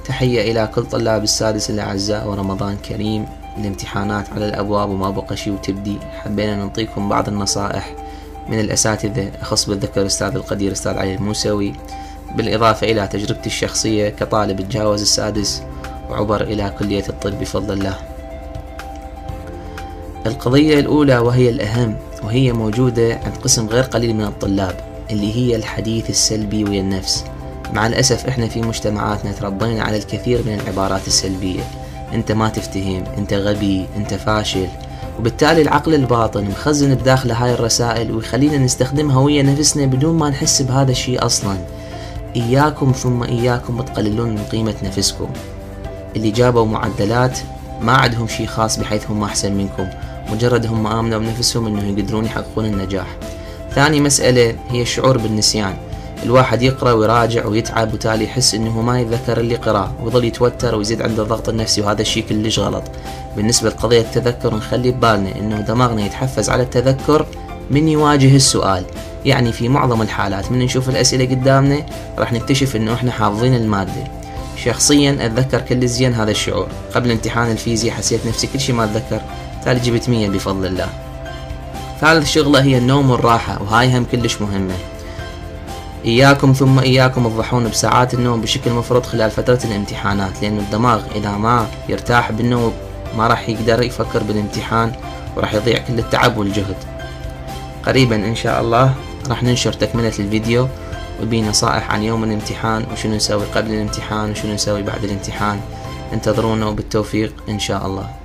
تحية إلى كل طلاب السادس الأعزاء ورمضان كريم. الامتحانات على الأبواب وما بقى شي وتبدي. حبينا نعطيكم بعض النصائح من الأساتذة أخص بالذكر أستاذ القدير أستاذ علي الموسوي، بالإضافة إلى تجربتي الشخصية كطالب تجاوز السادس وعبر إلى كلية الطب بفضل الله. القضية الأولى وهي الأهم، وهي موجودة عند قسم غير قليل من الطلاب، اللي هي الحديث السلبي ويا النفس. مع الأسف إحنا في مجتمعاتنا تربينا على الكثير من العبارات السلبية: أنت ما تفتهم، أنت غبي، أنت فاشل، وبالتالي العقل الباطن مخزن بداخله هاي الرسائل ويخلينا نستخدمها ويا نفسنا بدون ما نحس بهذا الشيء أصلا. إياكم ثم إياكم تقللون من قيمة نفسكم. اللي جابوا معدلات ما عندهم شيء خاص بحيث هم أحسن منكم، مجرد هم آمنوا بنفسهم أنه يقدرون يحققون النجاح. ثاني مسألة هي الشعور بالنسيان. الواحد يقرأ ويراجع ويتعب وتالي يحس انه ما يتذكر اللي قرأه ويظل يتوتر ويزيد عنده الضغط النفسي، وهذا الشيء كلش غلط. بالنسبة لقضية التذكر نخلي ببالنا انه دماغنا يتحفز على التذكر من يواجه السؤال. يعني في معظم الحالات من نشوف الأسئلة قدامنا راح نكتشف انه احنا حافظين المادة. شخصيا اتذكر كل زين هذا الشعور. قبل امتحان الفيزياء حسيت نفسي كل شيء ما اتذكر، تالي جبت 100 بفضل الله. ثالث شغلة هي النوم والراحة، وهاي هم كلش مهمة. إياكم ثم إياكم تضحون بساعات النوم بشكل مفرط خلال فترة الامتحانات، لأن الدماغ إذا ما يرتاح بالنوم ما راح يقدر يفكر بالامتحان وراح يضيع كل التعب والجهد. قريبا إن شاء الله راح ننشر تكملة الفيديو وبي نصائح عن يوم الامتحان وشنو نسوي قبل الامتحان وشنو نسوي بعد الامتحان. انتظرونا وبالتوفيق إن شاء الله.